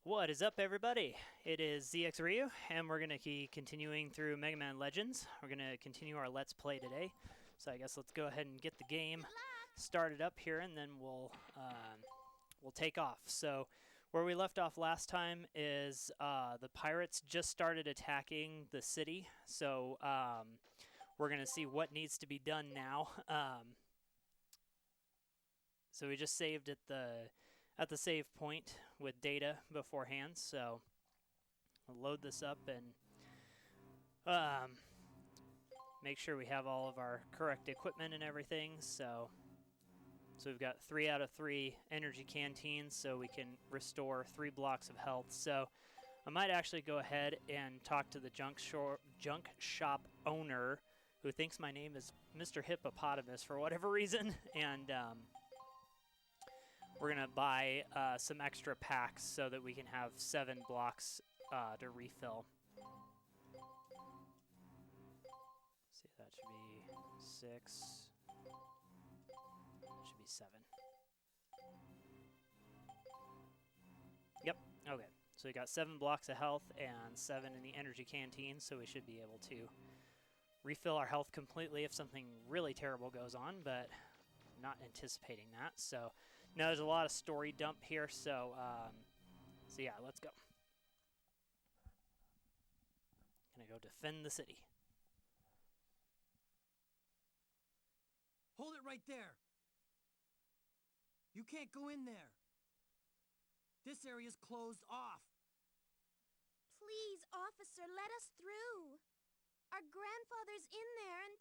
What is up, everybody? It is ZXRyuu, and we're going to be continuing through Mega Man Legends. We're going to continue our Let's Play today. So I guess let's go ahead and get the game started up here, and then we'll take off. So where we left off last time is the pirates just started attacking the city. So we're going to see what needs to be done now. So we just saved at the save point with data beforehand, so I'll load this up and make sure we have all of our correct equipment and everything. So we've got 3 out of 3 energy canteens, so we can restore 3 blocks of health. So I might actually go ahead and talk to the junk shop owner, who thinks my name is Mr. Hippopotamus for whatever reason, and we're going to buy some extra packs so that we can have 7 blocks to refill. See, that should be 6. That should be 7. Yep, okay. So we got 7 blocks of health and 7 in the energy canteen, so we should be able to refill our health completely if something really terrible goes on, but not anticipating that. So now there's a lot of story dump here, so yeah, let's go. Gonna go defend the city. Hold it right there. You can't go in there. This area's closed off. Please, officer, let us through. Our grandfather's in there and...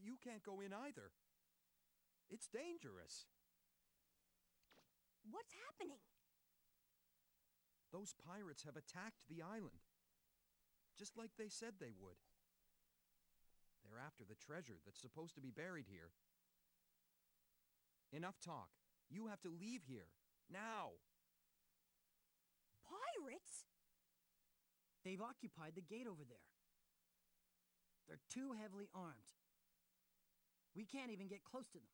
You can't go in either. It's dangerous. What's happening? Those pirates have attacked the island, just like they said they would. They're after the treasure that's supposed to be buried here. Enough talk. You have to leave here, now. Pirates? They've occupied the gate over there. They're too heavily armed. We can't even get close to them.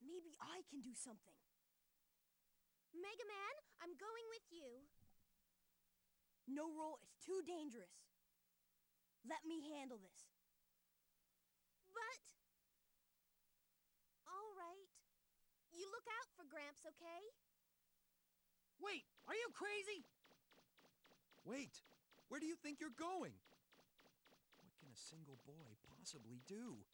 Maybe I can do something. Mega Man, I'm going with you. No, Roll, it's too dangerous. Let me handle this. But... All right. You look out for Gramps, okay? Wait, are you crazy? Wait, where do you think you're going? What can a single boy possibly do?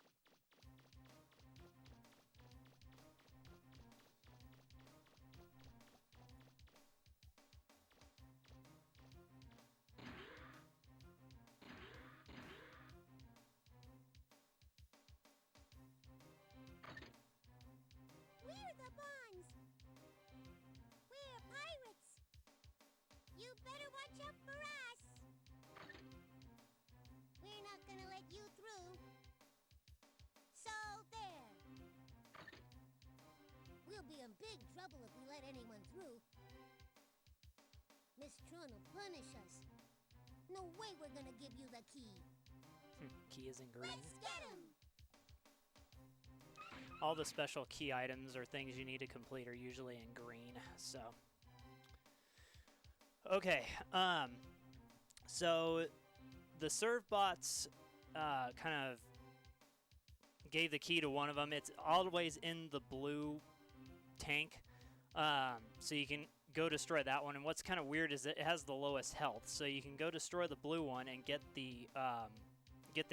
We're the Bonds! We're pirates! You better watch out for us! We're not gonna let you through. So there. We'll be in big trouble if we let anyone through. Miss Tron will punish us. No way we're gonna give you the key. Key is in green. Let's get him! All the special key items or things you need to complete are usually in green, so. Okay, so the serve bots kind of gave the key to one of them. It's always in the blue tank, so you can go destroy that one. And what's kind of weird is it has the lowest health, so you can go destroy the blue one and get the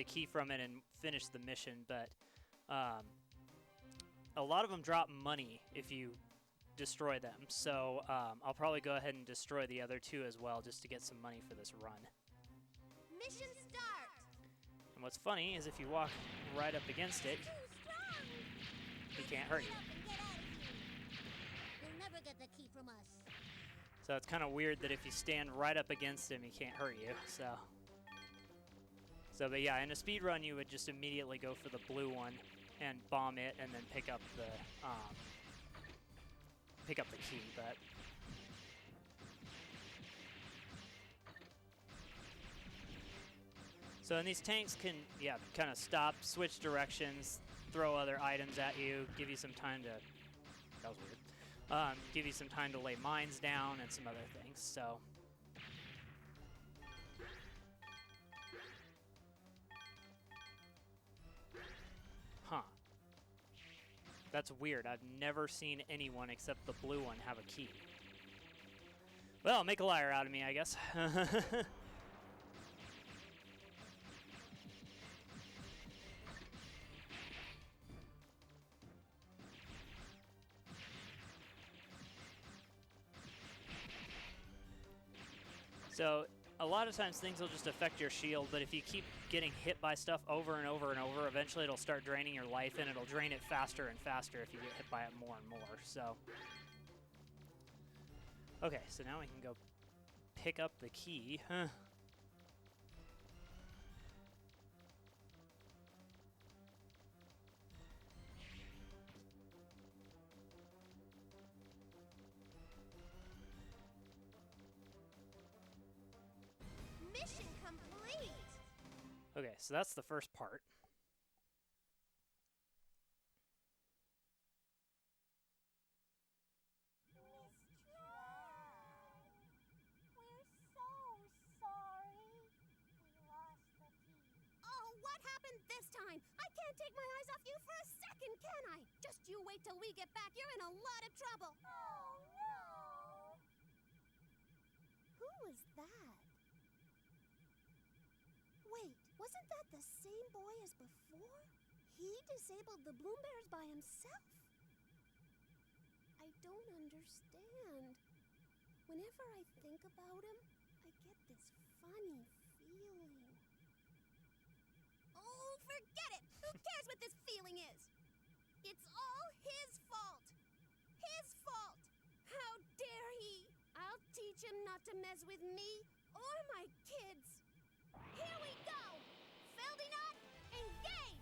key from it and finish the mission. But a lot of them drop money if you destroy them, so I'll probably go ahead and destroy the other 2 as well just to get some money for this run. Mission start! And what's funny is if you walk right up against it, Too strong! he can't hurt you. Get out of here. You'll never get the key from us. So it's kind of weird that if you stand right up against him, he can't hurt you. So but yeah, in a speed run, you would just immediately go for the blue one and bomb it, and then pick up the key. But so, and these tanks can, kind of stop, switch directions, throw other items at you, give you some time to That was weird. Give you some time to lay mines down and some other things, so... Huh. That's weird. I've never seen anyone except the blue one have a key. Well, make a liar out of me, I guess. So, a lot of times things will just affect your shield, but if you keep getting hit by stuff over and over and over, eventually it'll start draining your life, and it'll drain it faster and faster if you get hit by it more and more, so... Okay, so now we can go pick up the key. Mission complete! Okay, so that's the first part. We're so sorry. We lost the key. Oh, what happened this time? I can't take my eyes off you for a second, can I? Just you wait till we get back. You're in a lot of trouble. Oh, no. Who was that? Wait, wasn't that the same boy as before? He disabled the Bloom Bears by himself. I don't understand. Whenever I think about him, I get this funny feeling. Oh, forget it! Who cares what this feeling is? It's all his fault! His fault! How dare he! I'll teach him not to mess with me or my kids! Here we go! Feldinot, engage!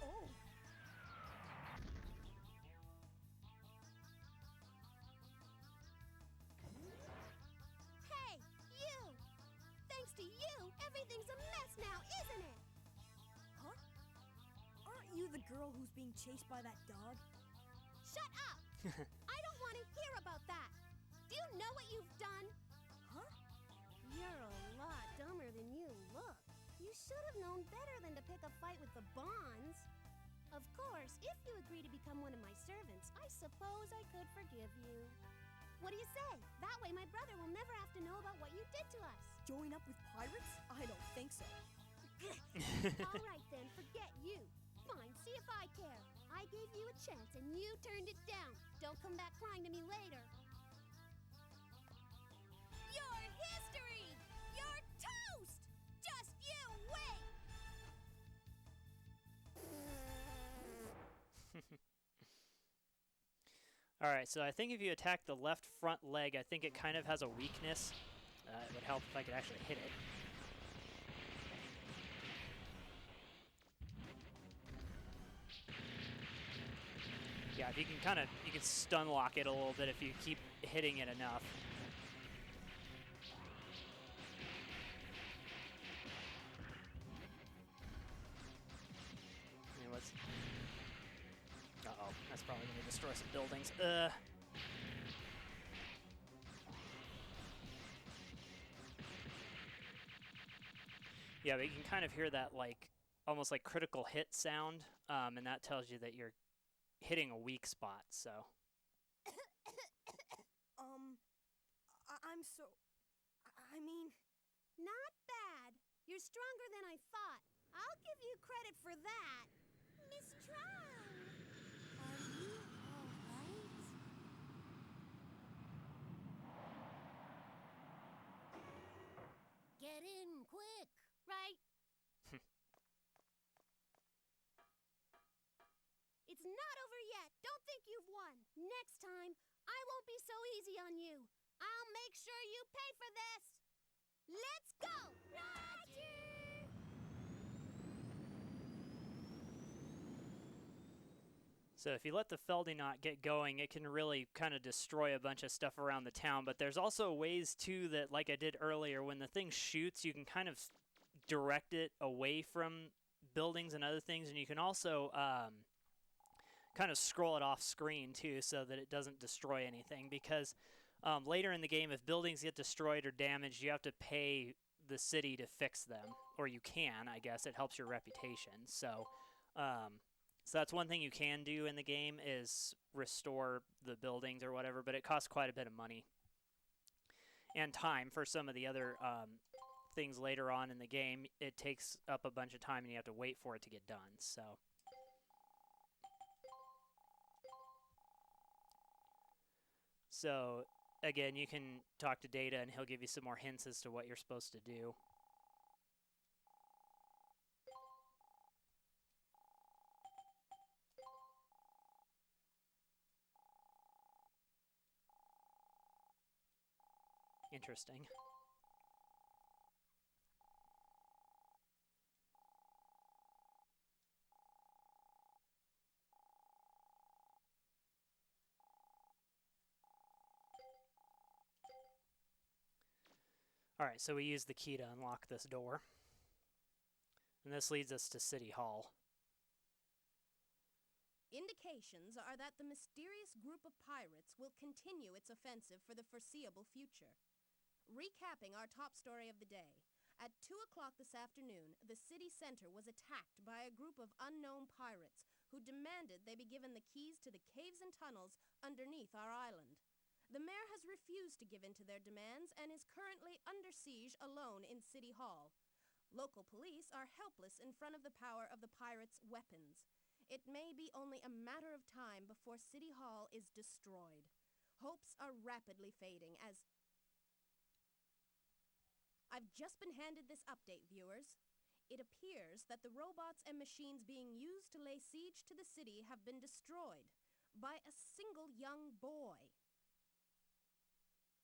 Oh. Hey, you! Thanks to you, everything's a mess now, isn't it? Huh? Aren't you the girl who's being chased by that dog? Shut up! I don't want to hear about that! Do you know what you've done? Huh? You're a lot dumber than you look. You should have known better than to pick a fight with the Bonds. Of course, if you agree to become one of my servants, I suppose I could forgive you. What do you say? That way my brother will never have to know about what you did to us. Join up with pirates? I don't think so. All right then, forget you. Fine, see if I care. I gave you a chance and you turned it down. Don't come back crying to me later. Your history! You're toast! Just you wait! Alright, so I think if you attack the left front leg, I think it kind of has a weakness. It would help if I could actually hit it. Yeah, if you can you can stun lock it a little bit if you keep hitting it enough. Anyways. Uh-oh, that's probably going to destroy some buildings. Yeah, but you can kind of hear that, like, almost like critical hit sound, and that tells you that you're hitting a weak spot, so. I'm so... I mean... Not bad. You're stronger than I thought. I'll give you credit for that. Miss Tron! Are you alright? Get in quick, right? It's not over yet. Don't think you've won. Next time, I won't be so easy on you. I'll make sure you pay for this. Let's go! Roger! So if you let the Feldinot get going, it can really kind of destroy a bunch of stuff around the town, but there's also ways too that, like I did earlier, when the thing shoots, you can kind of direct it away from buildings and other things, and you can also kind of scroll it off screen too so that it doesn't destroy anything, because later in the game, if buildings get destroyed or damaged, you have to pay the city to fix them, or you can, I guess. It helps your reputation. So so that's one thing you can do in the game, is restore the buildings or whatever, but it costs quite a bit of money and time. For some of the other things later on in the game, it takes up a bunch of time and you have to wait for it to get done. So again, you can talk to Data and he'll give you some more hints as to what you're supposed to do. Interesting. Alright, so we use the key to unlock this door. And this leads us to City Hall. Indications are that the mysterious group of pirates will continue its offensive for the foreseeable future. Recapping our top story of the day, at 2 o'clock this afternoon, the city center was attacked by a group of unknown pirates who demanded they be given the keys to the caves and tunnels underneath our island. The mayor has refused to give in to their demands and is currently under siege alone in City Hall. Local police are helpless in front of the power of the pirates' weapons. It may be only a matter of time before City Hall is destroyed. Hopes are rapidly fading as... I've just been handed this update, viewers. It appears that the robots and machines being used to lay siege to the city have been destroyed by a single young boy.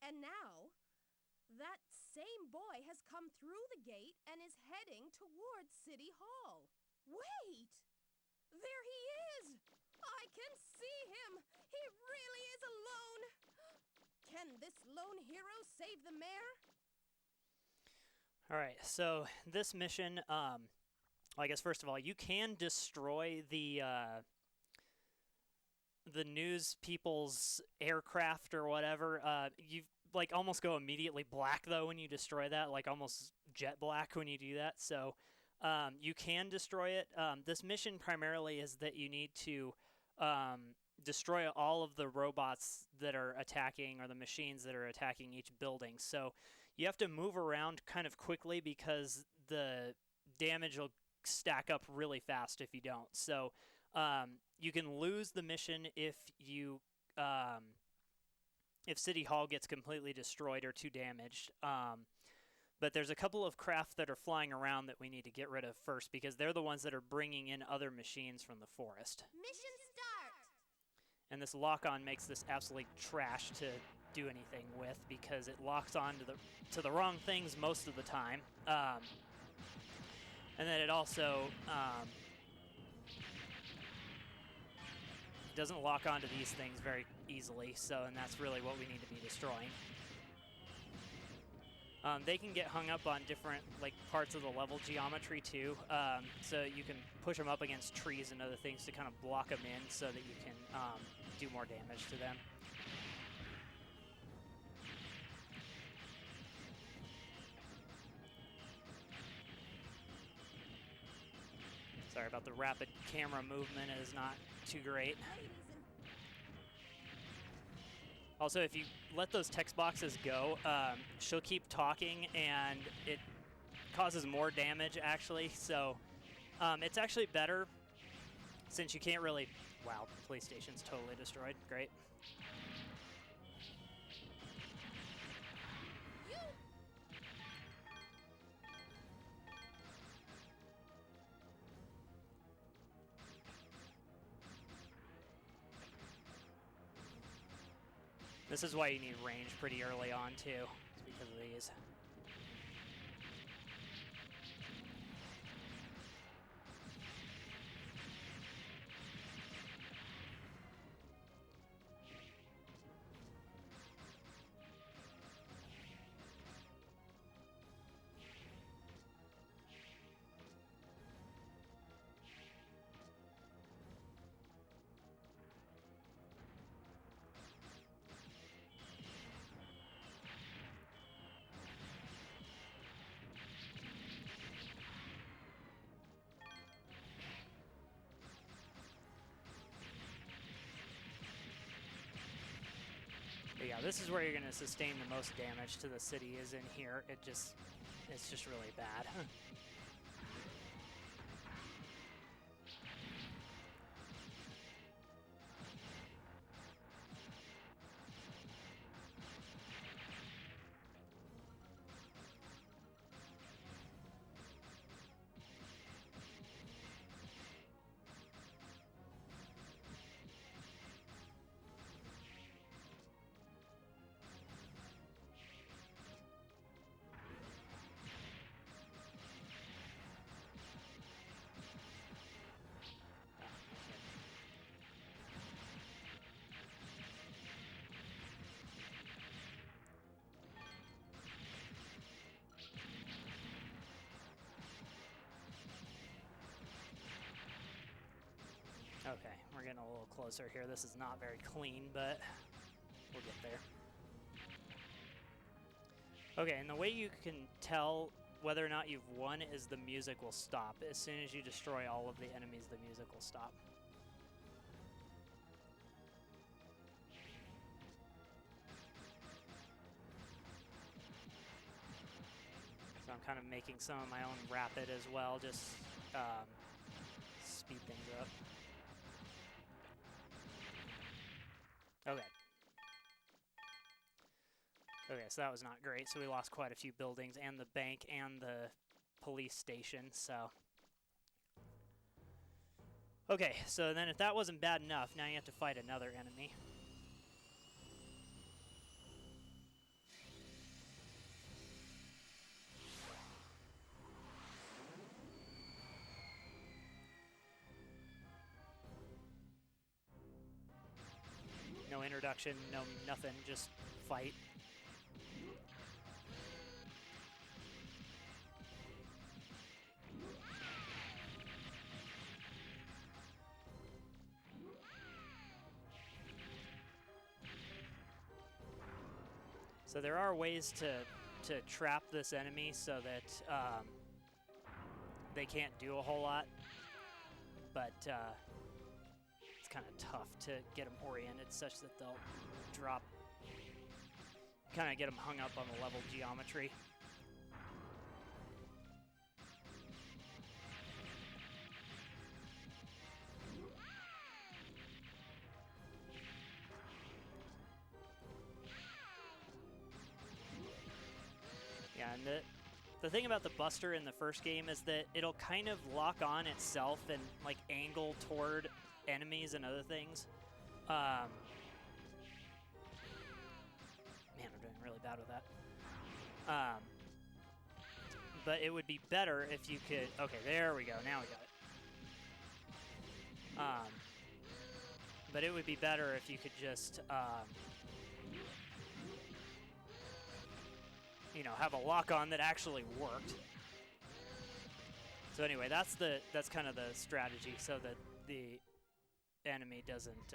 And now, that same boy has come through the gate and is heading towards City Hall. Wait! There he is! I can see him! He really is alone! Can this lone hero save the mayor? Alright, so this mission, I guess first of all, you can destroy the news people's aircraft or whatever. You like almost go immediately black though when you destroy that, like almost jet black when you do that. So you can destroy it. This mission primarily is that you need to destroy all of the robots that are attacking, or the machines that are attacking each building. So you have to move around kind of quickly because the damage will stack up really fast if you don't. So you can lose the mission if you if City Hall gets completely destroyed or too damaged. But there's a couple of craft that are flying around that we need to get rid of first, because they're the ones that are bringing in other machines from the forest. Mission start! And this lock-on makes this absolute trash to do anything with, because it locks on to the wrong things most of the time. And then it also doesn't lock onto these things very easily, and that's really what we need to be destroying. They can get hung up on different parts of the level geometry too, so you can push them up against trees and other things to kind of block them in so that you can do more damage to them. Sorry about the rapid camera movement, it is not too great. Also, if you let those text boxes go, she'll keep talking and it causes more damage actually. So it's actually better since you can't really... Wow, the police station's totally destroyed. Great. This is why you need range pretty early on too, it's because of these. this is where you're going to sustain the most damage to the city, is in here. It's just really bad. Okay, we're getting a little closer here. This is not very clean, but we'll get there. Okay, and the way you can tell whether or not you've won is the music will stop. As soon as you destroy all of the enemies, the music will stop. So I'm kind of making some of my own rapid as well, just speed things up. Okay. Okay, so that was not great. So we lost quite a few buildings and the bank and the police station, so. Okay, so then if that wasn't bad enough, now you have to fight another enemy. No introduction, no nothing, just fight. So there are ways to trap this enemy so that they can't do a whole lot, but it's kind of tough to get them oriented such that they'll drop, kind of get them hung up on the level geometry. Yeah, and the thing about the Buster in the first game is that it'll kind of lock on itself and like angle toward enemies and other things. Man, I'm doing really bad with that. But it would be better if you could... Okay, there we go. Now we got it. But it would be better if you could just... you know, have a lock-on that actually worked. So anyway, that's kind of the strategy, so that the enemy doesn't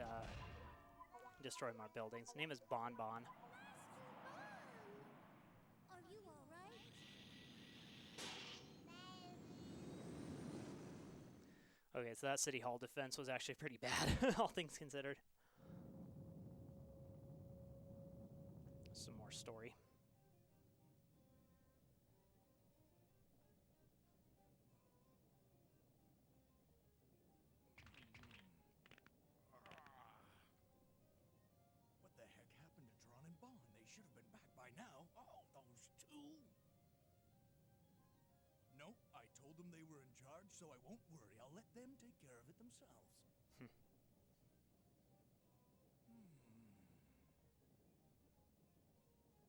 destroy my buildings. His name is Bon Bon. Are you all right? Okay, so that City Hall defense was actually pretty bad, all things considered. Some more story. Now, oh, those two. No, I told them they were in charge, so I won't worry. I'll let them take care of it themselves.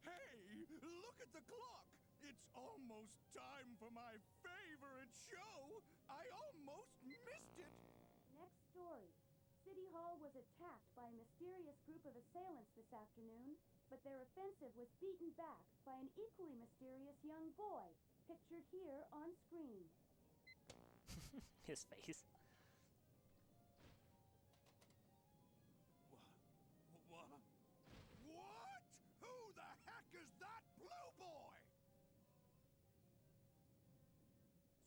Hey, look at the clock! It's almost time for my favorite show! I almost missed it! Next story. City Hall was attacked by a mysterious group of assailants this afternoon, but their offensive was beaten back by an equally mysterious young boy, pictured here on screen. His face. What? What? Who the heck is that blue boy?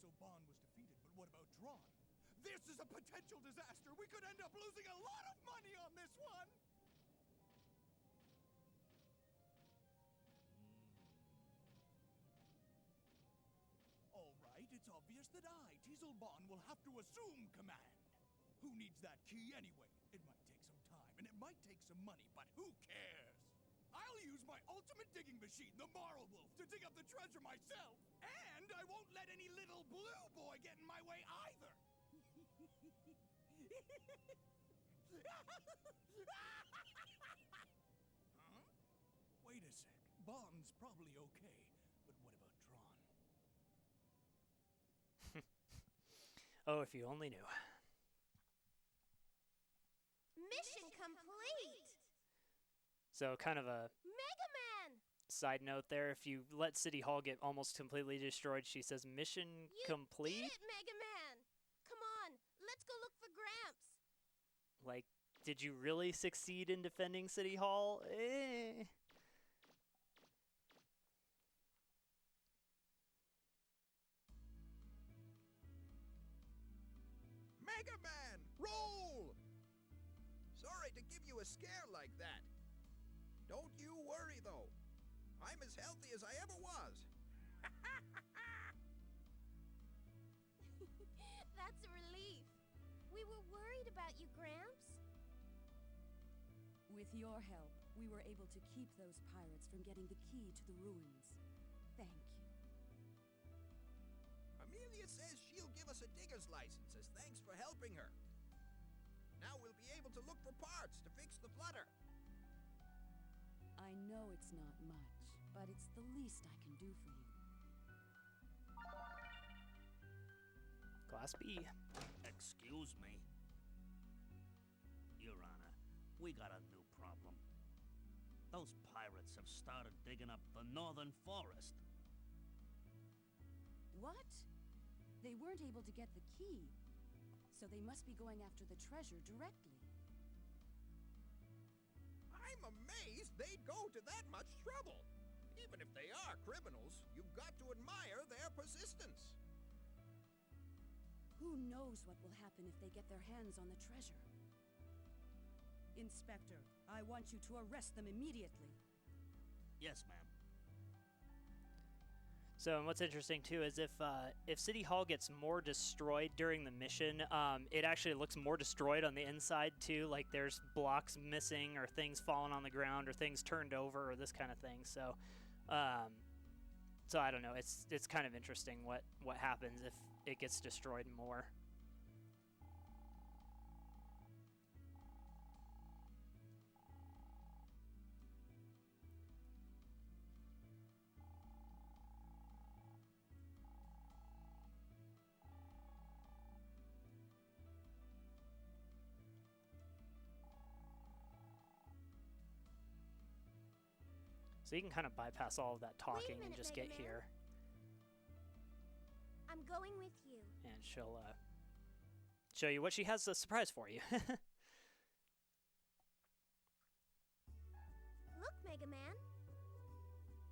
So Bond was defeated, but what about Drawn? This is a potential disaster! We could end up losing a lot of money on this one! that I, Teaselbon, will have to assume command. Who needs that key anyway? It might take some time, and it might take some money, but who cares? I'll use my ultimate digging machine, the Marl Wolf, to dig up the treasure myself. And I won't let any little blue boy get in my way either. Huh? Wait a sec. Bon's probably okay, but what about Tron? Oh, if you only knew. Mission complete! So kind of a Mega Man! side note there, if you let City Hall get almost completely destroyed, she says, mission You complete? did it, Mega Man! Come on, let's go look for Gramps. Like, did you really succeed in defending City Hall? Mega Man, roll! Sorry to give you a scare like that. Don't you worry, though. I'm as healthy as I ever was. That's a relief. We were worried about you, Gramps. With your help, we were able to keep those pirates from getting the key to the ruins. Thank you. Amelia says she'll give us a digger's license as thanks for helping her. Now we'll be able to look for parts to fix the flutter. I know it's not much, but it's the least I can do for you. Class B. Excuse me. Your Honor, we got a new problem. Those pirates have started digging up the northern forest. What? They weren't able to get the key, so they must be going after the treasure directly. I'm amazed they'd go to that much trouble. Even if they are criminals, you've got to admire their persistence. Who knows what will happen if they get their hands on the treasure? Inspector, I want you to arrest them immediately. Yes, ma'am. So, and what's interesting too is if City Hall gets more destroyed during the mission, it actually looks more destroyed on the inside too. Like there's blocks missing, or things falling on the ground, or things turned over, or this kind of thing. So, so I don't know. It's kind of interesting what happens if it gets destroyed more. So you can kind of bypass all of that talking and minute, just Mega get Man. here, I'm going with you. and she'll show you what she has a surprise for you. Look, Mega Man.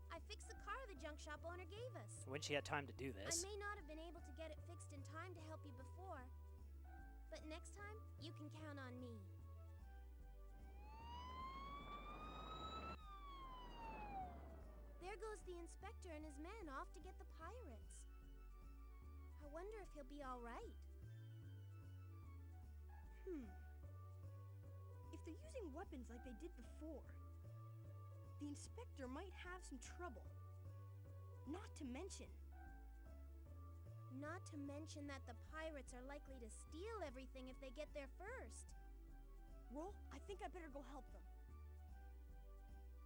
I fixed the car the junk shop owner gave us. When she had time to do I this. may not have been able to get it fixed in time to help you before, but next time, you can count on me. There goes the inspector and his men off to get the pirates. I wonder if he'll be all right. If they're using weapons like they did before, the inspector might have some trouble. Not to mention that the pirates are likely to steal everything if they get there first. Well, I think I better go help them.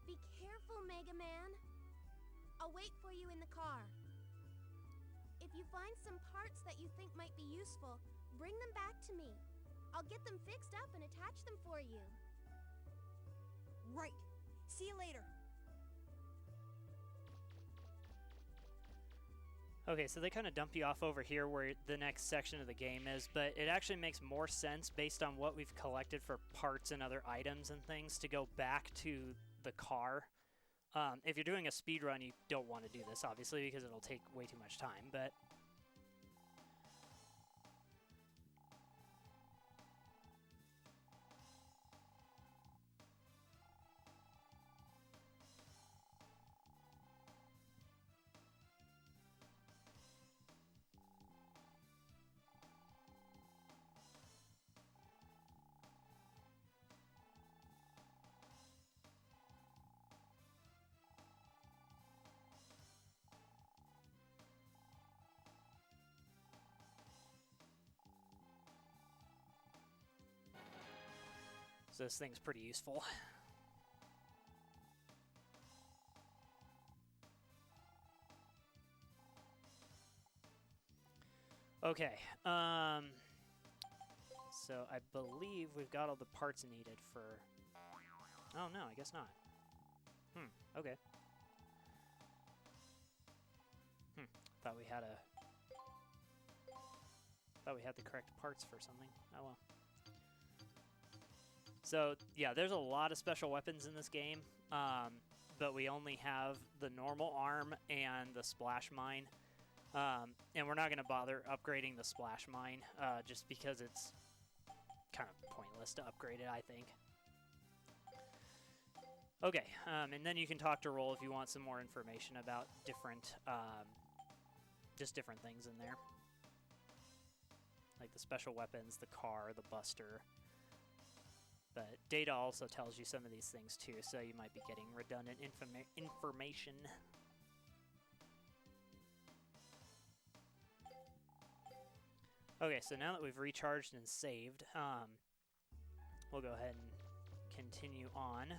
Be careful, Mega Man. I'll wait for you in the car. If you find some parts that you think might be useful, bring them back to me. I'll get them fixed up and attach them for you. Right. See you later. Okay, so they kind of dump you off over here where the next section of the game is, but it actually makes more sense based on what we've collected for parts and other items and things to go back to the car. If you're doing a speed run, you don't want to do this, obviously, because it'll take way too much time, but... So this thing's pretty useful. Okay, so I believe we've got all the parts needed for... Oh, no, I guess not. Okay. Thought we had the correct parts for something. Oh well. So, yeah, there's a lot of special weapons in this game, but we only have the normal arm and the splash mine. And we're not going to bother upgrading the splash mine, just because it's kind of pointless to upgrade it, I think. Okay, and then you can talk to Roll if you want some more information about different, just different things in there. Like the special weapons, the car, the buster. But data also tells you some of these things too, so you might be getting redundant information. Okay, so now that we've recharged and saved, we'll go ahead and continue on.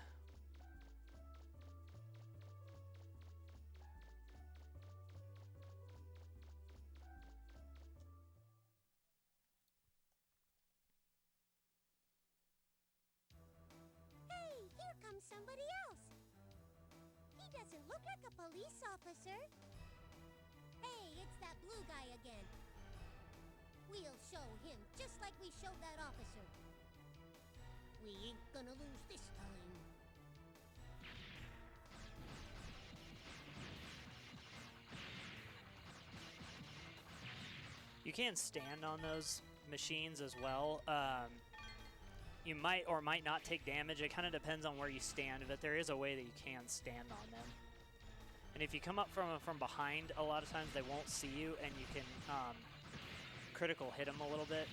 Hey, here comes somebody else. He doesn't look like a police officer. Hey, it's that blue guy again. We'll show him just like we showed that officer. We ain't gonna lose this time. You can stand on those machines as well. You might or might not take damage. It kind of depends on where you stand, but there is a way that you can stand on them. And if you come up from behind, a lot of times they won't see you, and you can critical hit them a little bit,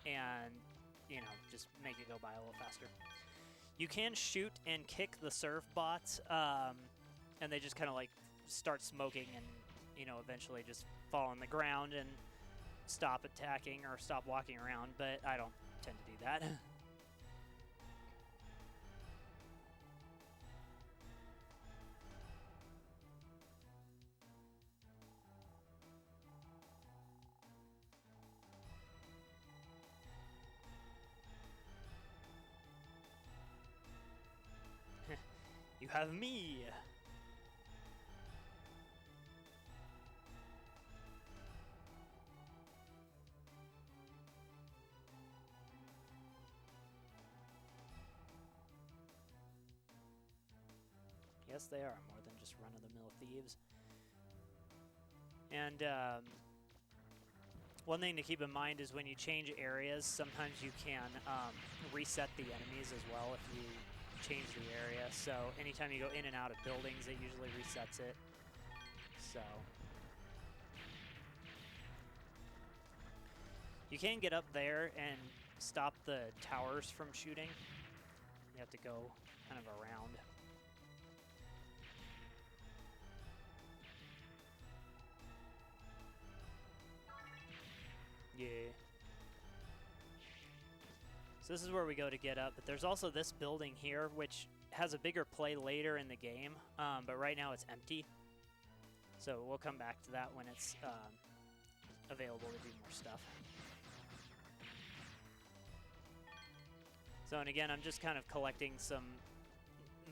and you know, just make it go by a little faster. You can shoot and kick the surf bots, and they just kind of like start smoking, and you know, eventually just fall on the ground and stop attacking or stop walking around. But I don't tend to do that. You have me! Yes, they are more than just run-of-the-mill thieves. And one thing to keep in mind is when you change areas, sometimes you can reset the enemies as well if you change the area. So anytime you go in and out of buildings, it usually resets it. So you can get up there and stop the towers from shooting. You have to go kind of around. Yeah. So this is where we go to get up, but there's also this building here, which has a bigger play later in the game, but right now it's empty. So we'll come back to that when it's available to do more stuff. So, and again, I'm just kind of collecting some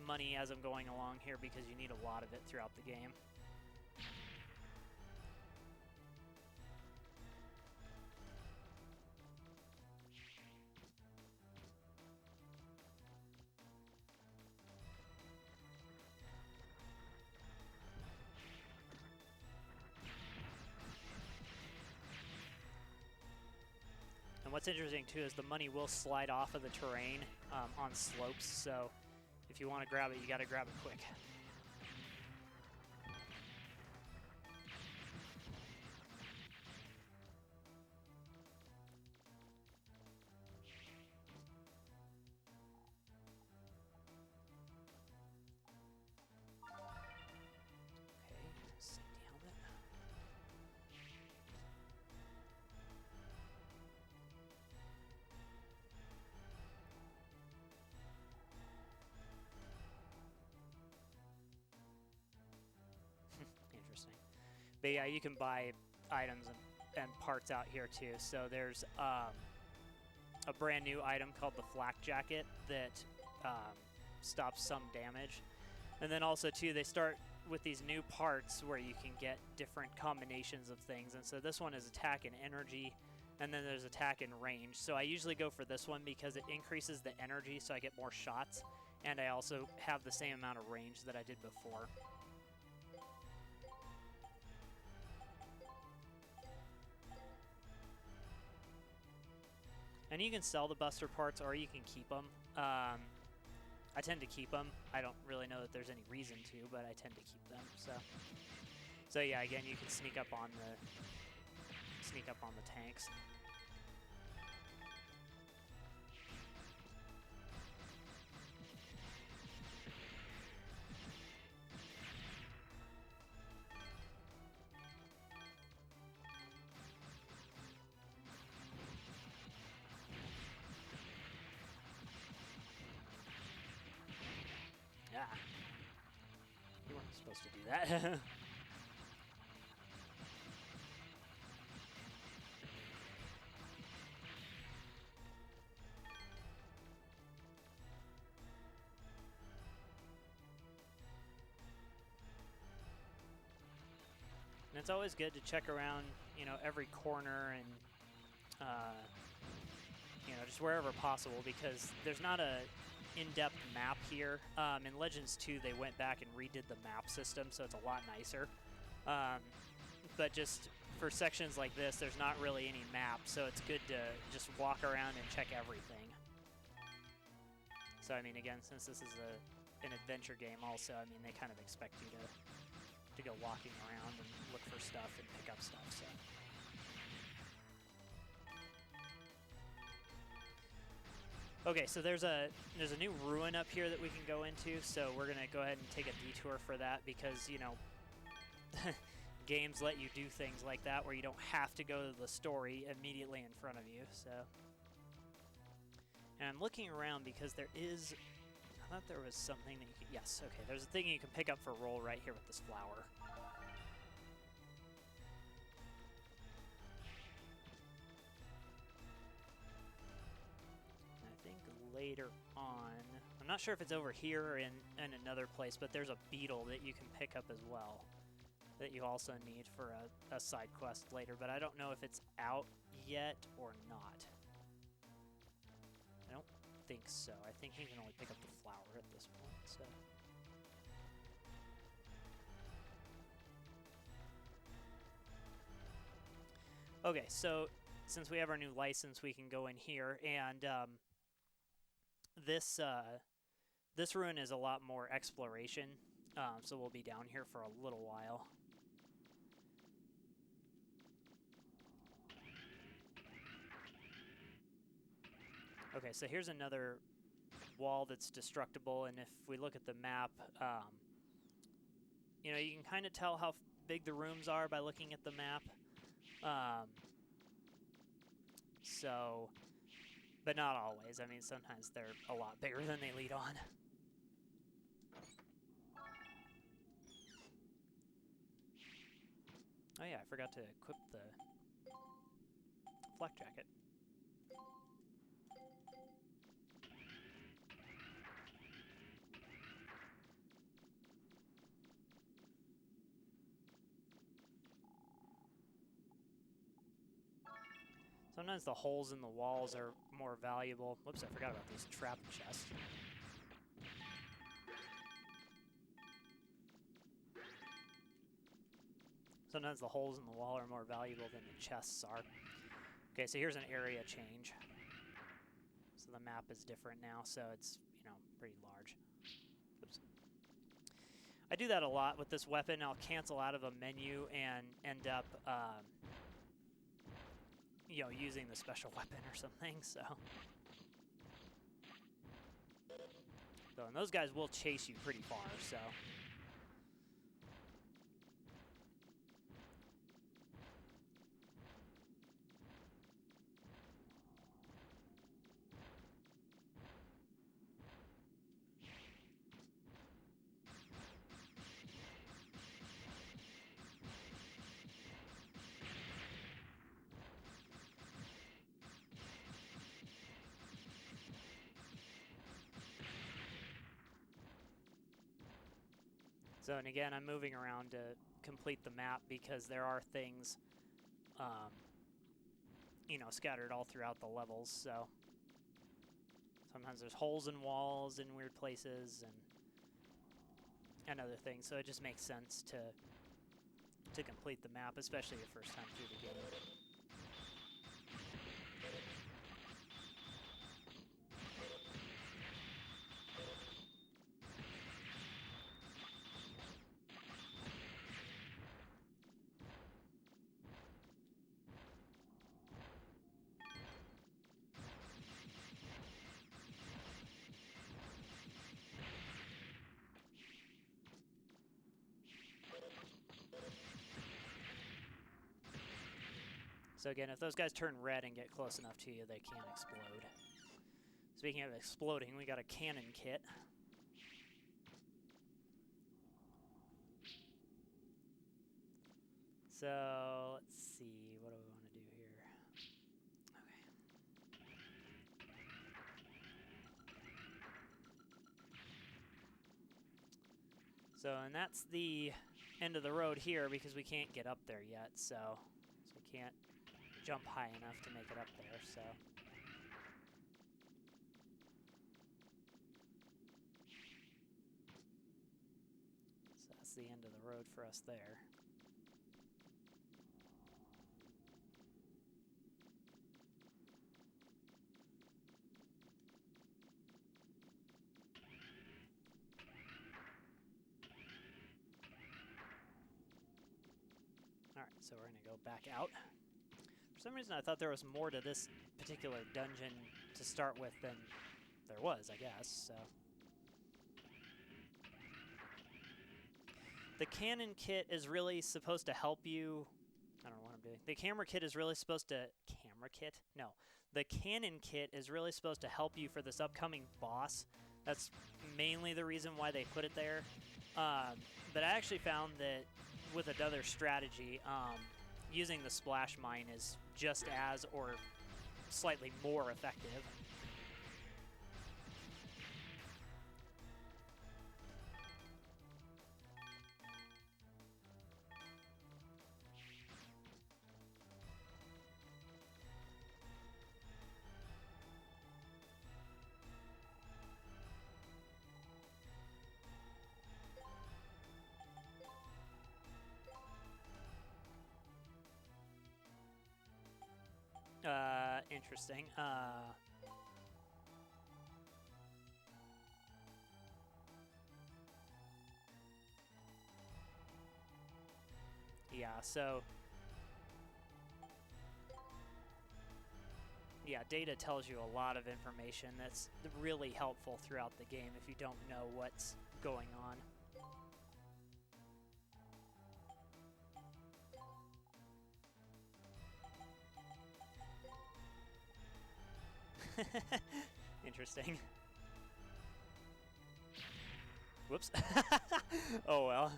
money as I'm going along here because you need a lot of it throughout the game. And what's interesting too is the money will slide off of the terrain on slopes, so if you want to grab it, you got to grab it quick. Okay, safety helmet. But yeah, you can buy items and parts out here too. So there's a brand new item called the flak jacket that stops some damage. And then also too, they start with these new parts where you can get different combinations of things. And so this one is attack and energy, and then there's attack and range. So I usually go for this one because it increases the energy so I get more shots, and I also have the same amount of range that I did before. And you can sell the buster parts or you can keep them. I tend to keep them. I don't really know that there's any reason to, but I tend to keep them. So yeah, again, you can sneak up on the tanks. Yeah. You weren't supposed to do that. And it's always good to check around, you know, every corner and, you know, just wherever possible, because there's not a in-depth map here. In Legends 2, they went back and redid the map system, so it's a lot nicer. But just for sections like this, there's not really any map, so it's good to just walk around and check everything. So, I mean, again, since this is an adventure game also, I mean, they kind of expect you to go walking around and look for stuff and pick up stuff, so. Okay, so there's a new ruin up here that we can go into, so we're gonna go ahead and take a detour for that because, you know, games let you do things like that where you don't have to go to the story immediately in front of you, so. And I'm looking around because there is, I thought there was something that you could, yes, okay, there's a thing you can pick up for roll right here with this flower. Later on, I'm not sure if it's over here or in another place, but there's a beetle that you can pick up as well that you also need for a side quest later, but I don't know if it's out yet or not. I don't think so. I think you can only pick up the flower at this point, so. Okay, so since we have our new license, we can go in here, and this ruin is a lot more exploration, so we'll be down here for a little while. Okay, so here's another wall that's destructible, and if we look at the map, you know, you can kind of tell how big the rooms are by looking at the map. So, but not always. I mean, sometimes they're a lot bigger than they lead on. Oh yeah, I forgot to equip the flak jacket. Sometimes the holes in the walls are more valuable. Whoops, I forgot about these trap chests. Sometimes the holes in the wall are more valuable than the chests are. Okay, so here's an area change. So the map is different now, so it's, you know, pretty large. Oops. I do that a lot with this weapon. I'll cancel out of a menu and end up, you know, using the special weapon or something, so. So, and those guys will chase you pretty far, so. So, and again, I'm moving around to complete the map because there are things, you know, scattered all throughout the levels, so sometimes there's holes in walls in weird places and other things, so it just makes sense to complete the map, especially your first time through the game. So again, if those guys turn red and get close enough to you, they can explode. Speaking of exploding, we got a cannon kit. So, let's see, what do we want to do here? Okay. So, and that's the end of the road here because we can't get up there yet, so we can't jump high enough to make it up there, so. So that's the end of the road for us there. Alright, so we're going to go back out. For some reason I thought there was more to this particular dungeon to start with than there was, I guess, so. The cannon kit is really supposed to help you. I don't know what I'm doing. The camera kit is really supposed to. Camera kit? No. The cannon kit is really supposed to help you for this upcoming boss. That's mainly the reason why they put it there. But I actually found that with another strategy, using the splash mine is just as or slightly more effective. Interesting. Yeah, so. Yeah, data tells you a lot of information that's really helpful throughout the game if you don't know what's going on. Interesting. Whoops. Oh well.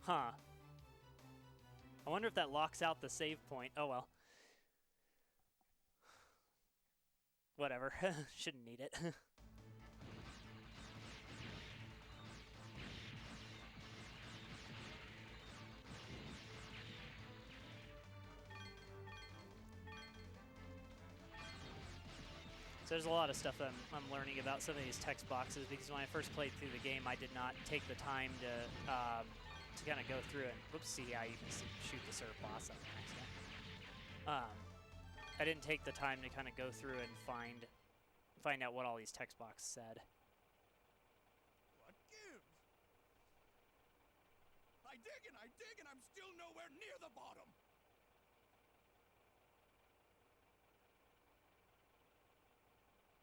Huh. I wonder if that locks out the save point. Oh well. Whatever. Shouldn't need it. So there's a lot of stuff that I'm learning about some of these text boxes because when I first played through the game, I did not take the time to kind of go through and whoops, see how you can shoot the Surf boss on accident. I didn't take the time to kind of go through and find out what all these text boxes said. What gives? I dig and I'm still nowhere near the bottom.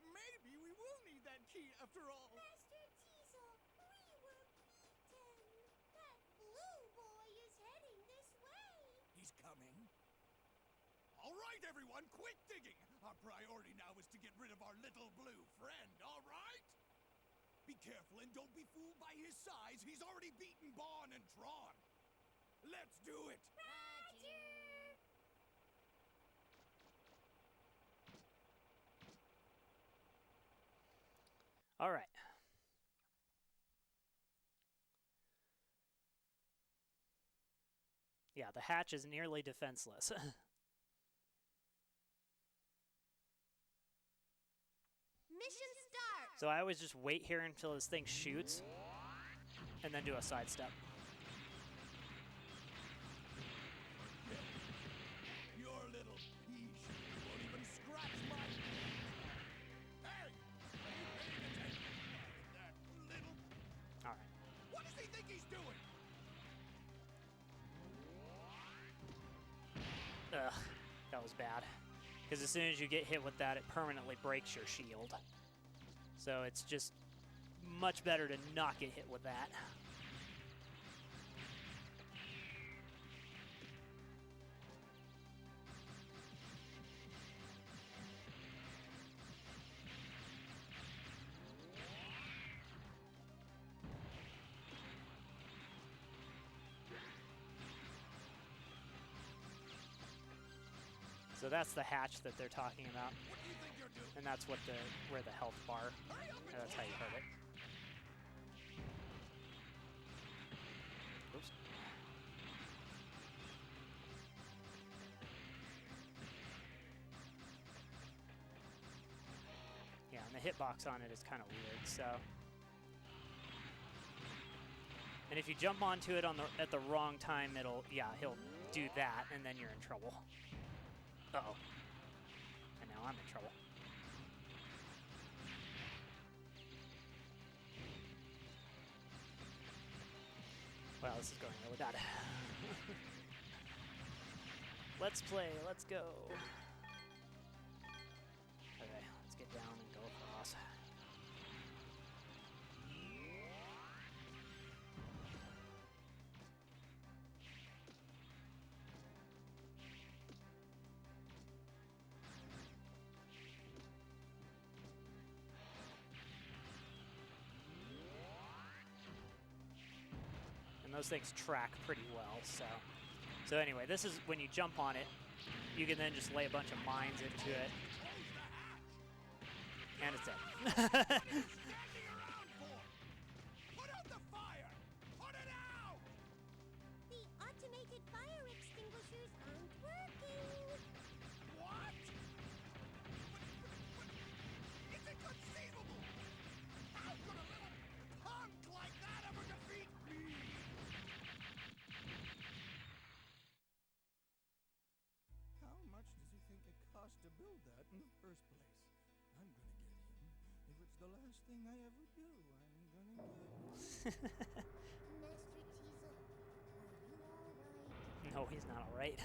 Maybe we will need that key after all. Master Teasel, we were beaten. That blue boy is heading this way. He's coming. All right, everyone, quit digging. Our priority now is to get rid of our little blue friend, all right? Be careful and don't be fooled by his size. He's already beaten Bon and Tron. Let's do it. Roger! All right. Yeah, the hatch is nearly defenseless. Mission start! So I always just wait here until this thing shoots, and then do a sidestep. Your little pea shooter won't even scratch my... Hey! That little... All right. What does he think he's doing? Ugh, that was bad. Because as soon as you get hit with that, it permanently breaks your shield. So it's just much better to not get hit with that. So that's the hatch that they're talking about. What do you think you're doing? And that's what where the health bar, that's how you heard it. Oops. Yeah, and the hitbox on it is kind of weird, so. And if you jump onto it at the wrong time, he'll do that, and then you're in trouble. Uh-oh. And now I'm in trouble. Wow, this is going really bad. Let's play, let's go. Okay, let's get down and go across. And those things track pretty well, so anyway, this is when you jump on it, you can then just lay a bunch of mines into it. And it's dead. Standing around for? Put out the fire! Put it out! The automated fire extinguishers aren't working. What? It's inconceivable! How could a little punk like that ever defeat me? How much does he think it cost to build that in the first place? I'm gonna get him. If it's the last thing I ever do, I'm gonna get him. Master Teasel, are you alright? No, he's not alright.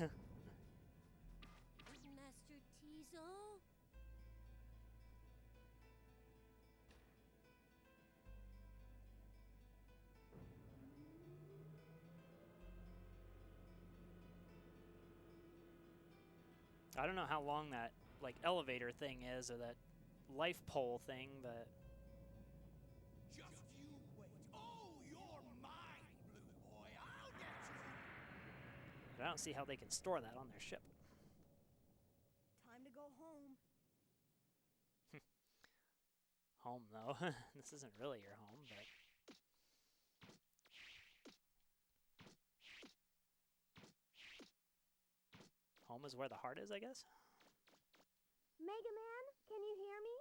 Master Teasel? I don't know how long that elevator thing is, or that life pole thing, but Just you wait. Oh, you're mine, Blue Boy. I'll get you. I don't see how they can store that on their ship. Time to go home. Home, though. This isn't really your home, but... Home is where the heart is, I guess? Mega Man, can you hear me?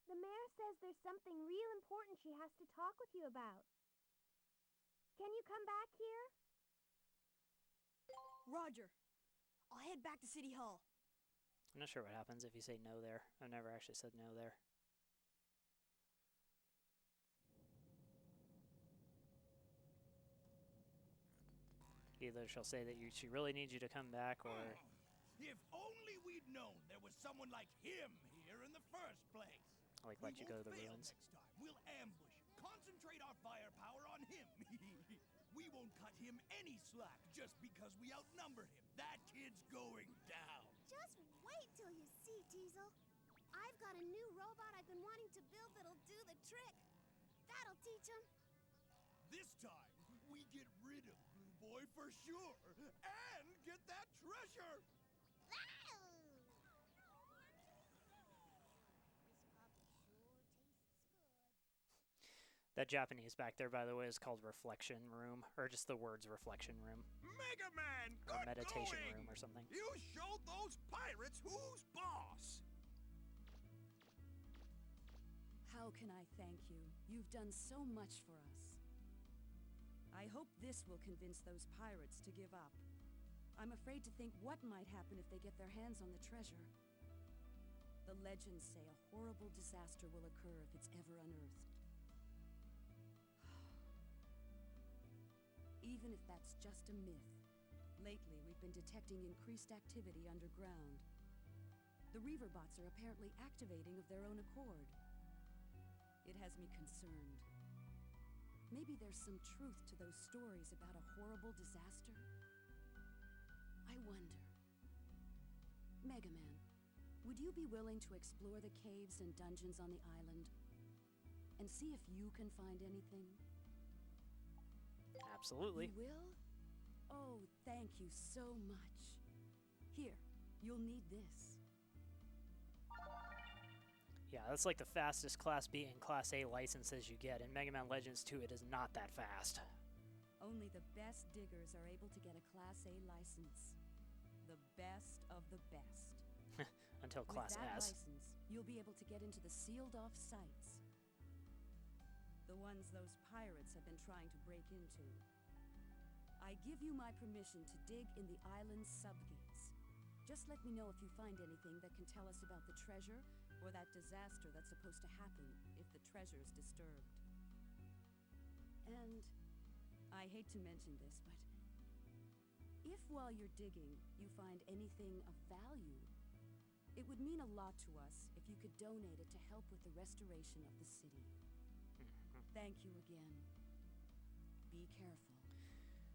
The mayor says there's something real important she has to talk with you about. Can you come back here? Roger. I'll head back to City Hall. I'm not sure what happens if you say no there. I've never actually said no there. Either she'll say that she really needs you to come back, or... If only we'd known there was someone like him here in the first place. Like, let you go to the fail ruins. Next time. We'll ambush, concentrate our firepower on him. We won't cut him any slack just because we outnumber him. That kid's going down. Just wait till you see, Teasel. I've got a new robot I've been wanting to build that'll do the trick. That'll teach him. This time, we get rid of Blue Boy for sure, and get that treasure. This coffee sure tastes That Japanese back there, by the way, is called Reflection Room, or just the words Reflection Room. Mega Man, Or good Meditation going! Room or something. You showed those pirates who's boss! How can I thank you? You've done so much for us. I hope this will convince those pirates to give up. I'm afraid to think what might happen if they get their hands on the treasure. The legends say a horrible disaster will occur if it's ever unearthed. Even if that's just a myth, lately we've been detecting increased activity underground. The Reaverbots are apparently activating of their own accord. It has me concerned. Maybe there's some truth to those stories about a horrible disaster? I wonder. Mega Man, would you be willing to explore the caves and dungeons on the island and see if you can find anything? Absolutely. You will? Oh, thank you so much. Here, you'll need this. Yeah, that's like the fastest Class B and Class A licenses you get. In Mega Man Legends 2, it is not that fast. Only the best diggers are able to get a Class A license. The best of the best. Until Class With that S. license, you'll be able to get into the sealed-off sites. The ones those pirates have been trying to break into. I give you my permission to dig in the island's subgates. Just let me know if you find anything that can tell us about the treasure or that disaster that's supposed to happen if the treasure's disturbed. And I hate to mention this, but if while you're digging you find anything of value, it would mean a lot to us if you could donate it to help with the restoration of the city. Thank you again. Be careful.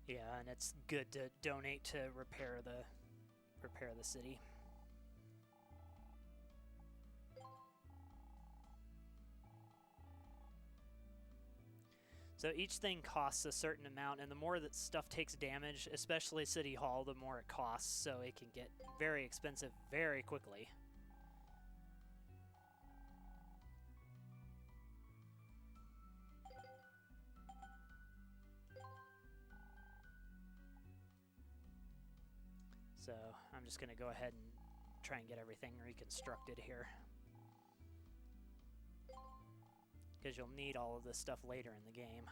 Yeah, and it's good to donate to repair the city. So each thing costs a certain amount, and the more that stuff takes damage, especially City Hall, the more it costs, so it can get very expensive very quickly. So I'm just going to go ahead and try and get everything reconstructed here, because you'll need all of this stuff later in the game.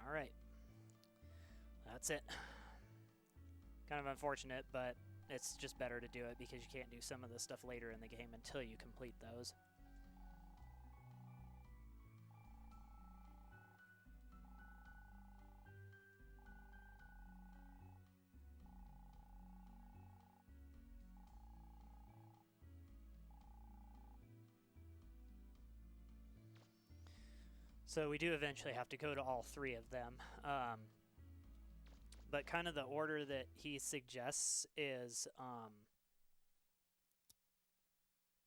All right. That's it. Kind of unfortunate, but it's just better to do it because you can't do some of the stuff later in the game until you complete those. So we do eventually have to go to all three of them. But kind of the order that he suggests is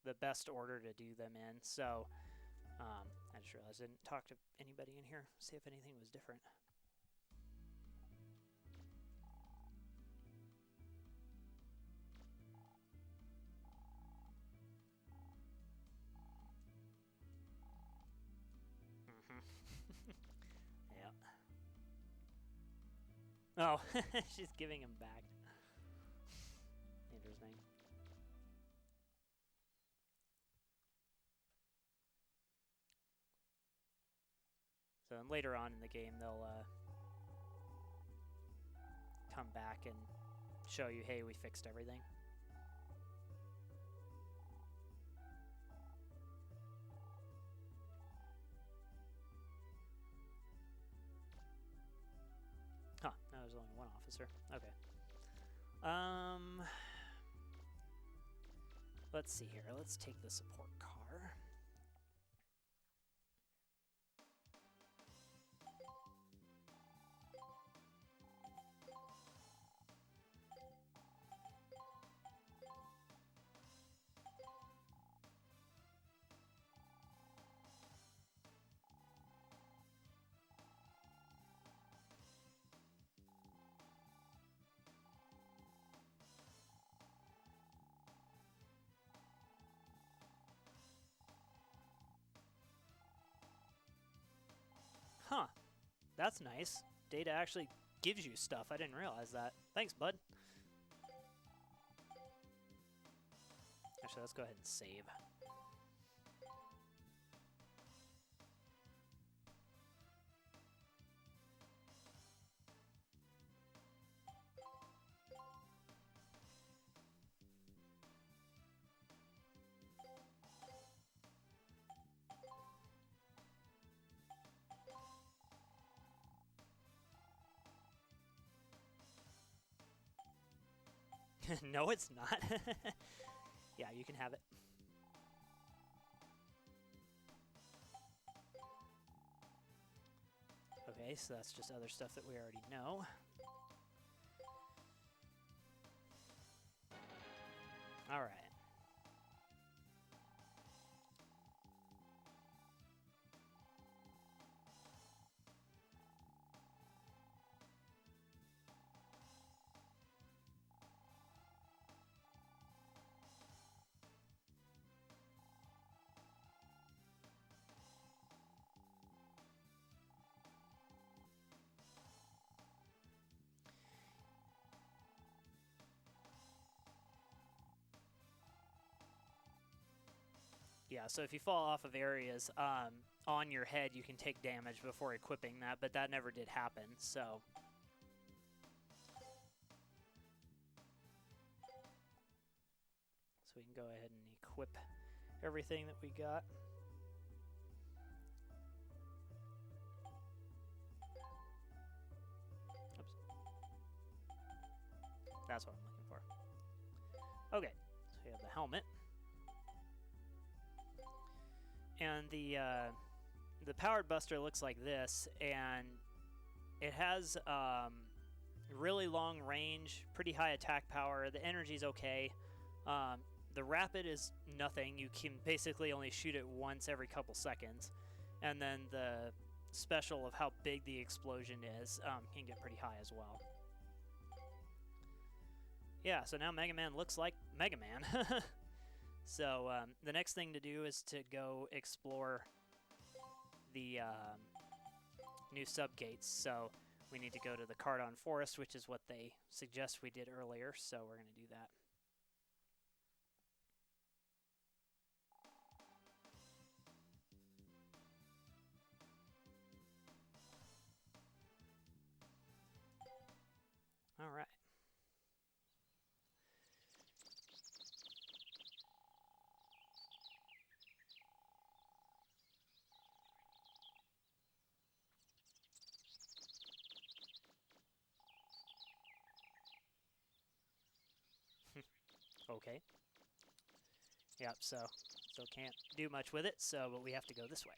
the best order to do them in. So I just realized I didn't talk to anybody in here, see if anything was different. Oh, she's giving him back. Interesting. So later on in the game, they'll come back and show you, hey, we fixed everything. Huh, no, there's only one officer. Okay. Let's see here. Let's take the support car. That's nice. Data actually gives you stuff. I didn't realize that. Thanks, bud. Actually, let's go ahead and save. No, it's not. Yeah, you can have it. Okay, so that's just other stuff that we already know. All right. Yeah, so if you fall off of areas on your head, you can take damage before equipping that, but that never did happen, so. So we can go ahead and equip everything that we got. Oops. That's what I'm looking for. Okay, so we have the helmet. And the powered buster looks like this, and it has really long range, pretty high attack power. The energy's okay. The rapid is nothing. You can basically only shoot it once every couple seconds. And then the special of how big the explosion is can get pretty high as well. Yeah, so now Mega Man looks like Mega Man. So the next thing to do is to go explore the new subgates. So we need to go to the Cardon Forest, which is what they suggest we did earlier. So we're going to do that. All right. Okay. Yep, so can't do much with it, but we have to go this way.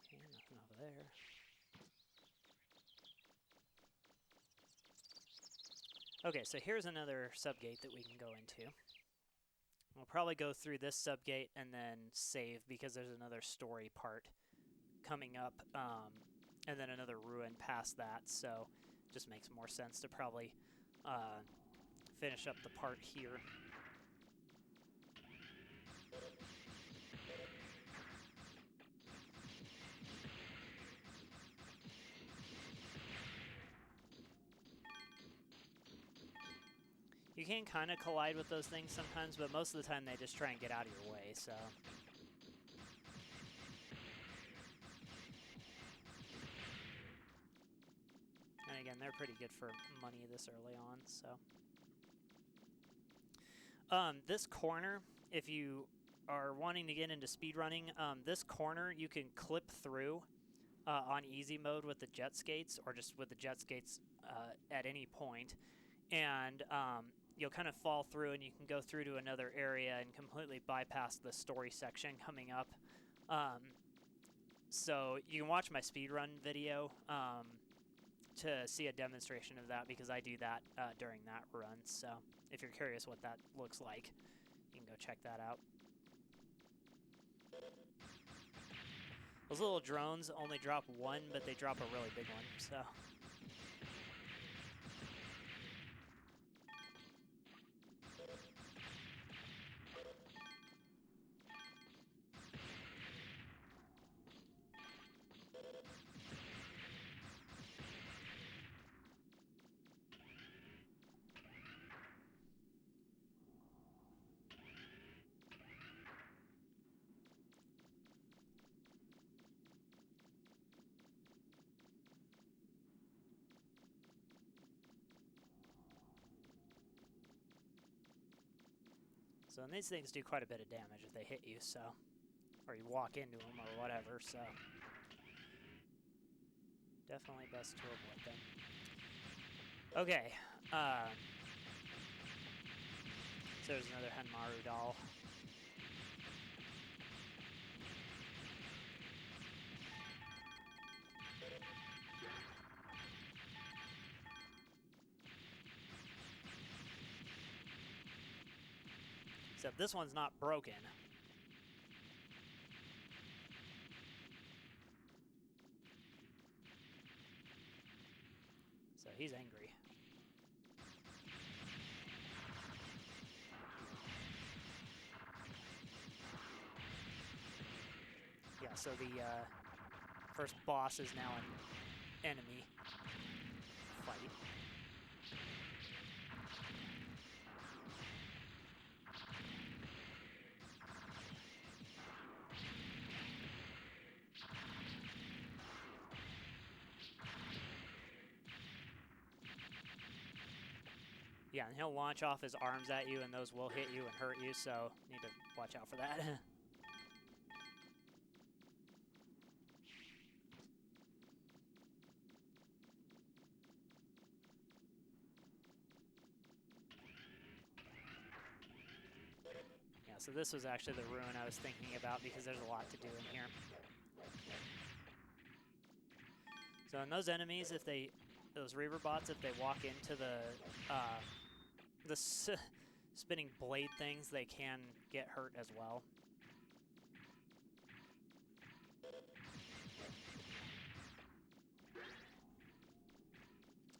Okay, nothing over there. Okay, so here's another subgate that we can go into. We'll probably go through this subgate and then save because there's another story part coming up, and then another ruin past that, so it just makes more sense to probably finish up the part here. You can kind of collide with those things sometimes, but most of the time they just try and get out of your way, so. And again, they're pretty good for money this early on, so. This corner, if you are wanting to get into speedrunning, this corner you can clip through on easy mode with the jet skates, or just with the jet skates at any point. And you'll kind of fall through and you can go through to another area and completely bypass the story section coming up. So you can watch my speedrun video to see a demonstration of that, because I do that during that run. So if you're curious what that looks like, you can go check that out. Those little drones only drop one, but they drop a really big one, so. So, and these things do quite a bit of damage if they hit you, so. Or you walk into them or whatever, so. Definitely best to avoid them. Okay. So there's another Henmaru doll. Except this one's not broken. So he's angry. Yeah, so the first boss is now an enemy fight. Yeah, and he'll launch off his arms at you, and those will hit you and hurt you, so you need to watch out for that. Yeah, so this was actually the ruin I was thinking about because there's a lot to do in here. So in those enemies, if they, those Reaver bots, if they walk into the spinning blade things, they can get hurt as well.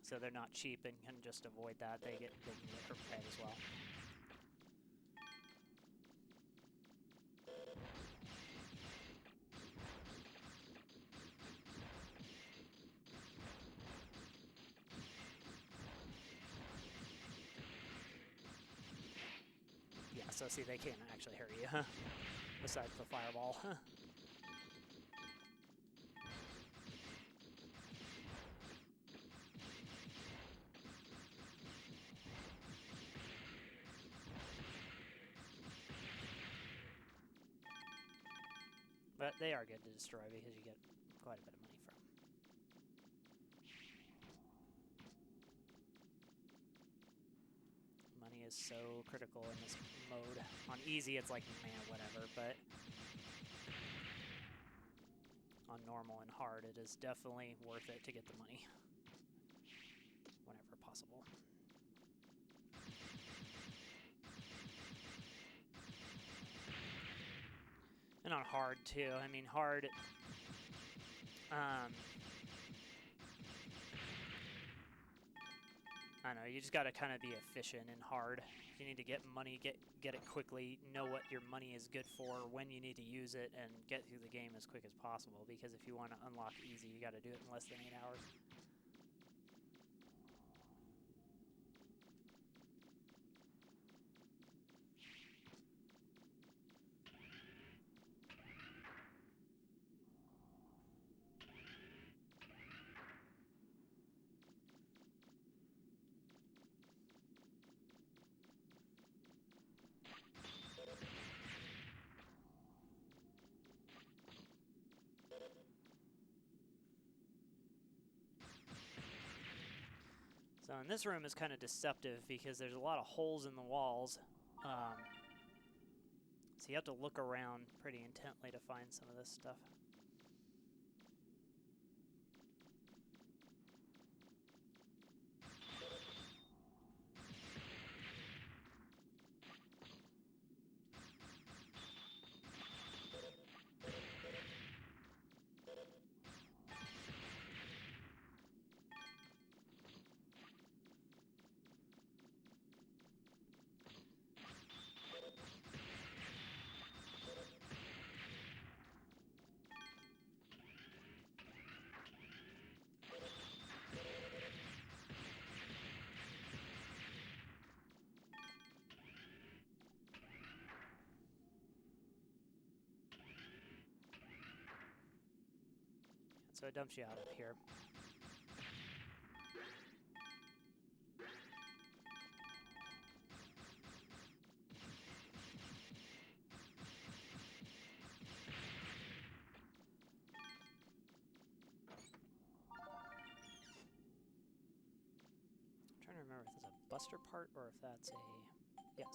So they're not cheap and can just avoid that. They can get hurt bad as well. Yeah, so see, they can't actually hurt you, besides the fireball. But they are good to destroy because you get quite a bit of money from them. Money is so critical in this mode. On easy, it's like, man, whatever, but on normal and hard, it is definitely worth it to get the money whenever possible. And on hard, too. I mean, hard... I don't know, you just gotta kind of be efficient and hard. If you need to get money, get it quickly, know what your money is good for, when you need to use it, and get through the game as quick as possible. Because if you want to unlock easy, you gotta do it in less than 8 hours. So in this room is kind of deceptive because there's a lot of holes in the walls. So you have to look around pretty intently to find some of this stuff. So it dumps you out of here. I'm trying to remember if that's a buster part or if that's a... Yes.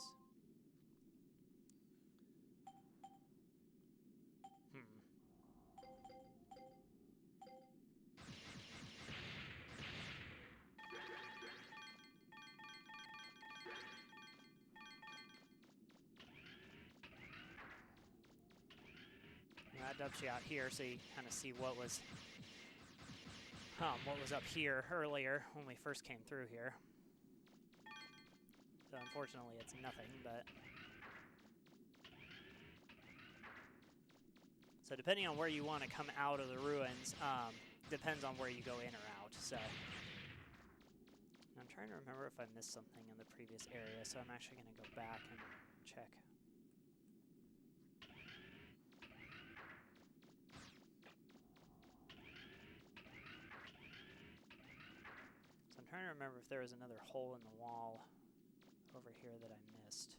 That dumps you out here, so you kind of see what was up here earlier when we first came through here. So unfortunately, it's nothing, but so depending on where you want to come out of the ruins, depends on where you go in or out. So I'm trying to remember if I missed something in the previous area, so I'm actually going to go back and check. I'm trying to remember if there was another hole in the wall over here that I missed.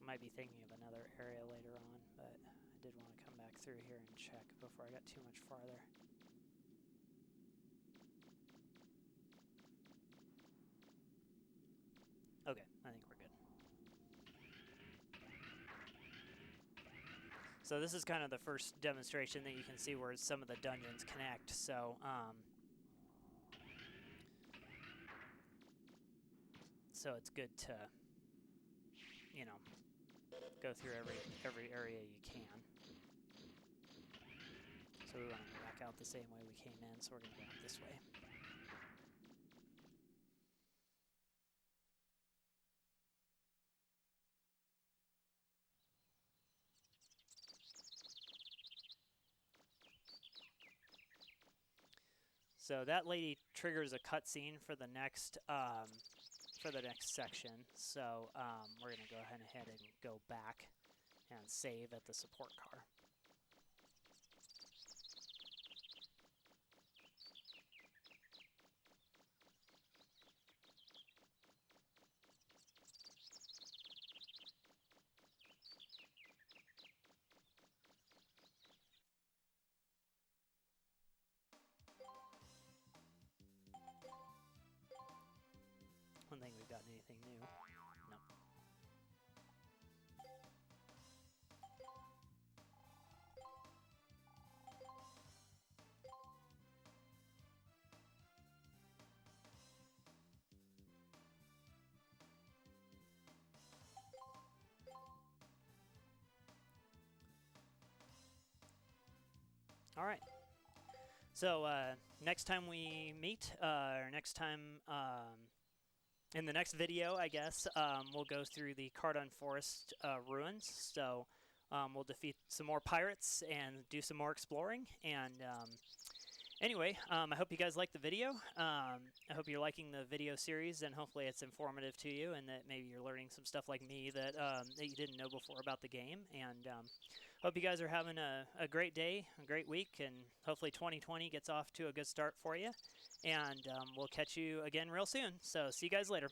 I might be thinking of another area later on, but I did want to come back through here and check before I got too much farther. Okay, I think we're good. So this is kind of the first demonstration that you can see where some of the dungeons connect. So it's good to, you know, go through every area you can. So we want to go back out the same way we came in, so we're going to go out this way. So that lady triggers a cutscene for the next section. So we're going to go ahead and go back and save at the support car. I don't think we've gotten anything new. No. All right. So next time we meet, or next time in the next video, I guess, we'll go through the Cardon Forest ruins. So we'll defeat some more pirates and do some more exploring. And anyway, I hope you guys liked the video. I hope you're liking the video series, and hopefully it's informative to you, and that maybe you're learning some stuff like me that you didn't know before about the game. And hope you guys are having a great day, a great week, and hopefully 2020 gets off to a good start for you. And we'll catch you again real soon. So see you guys later.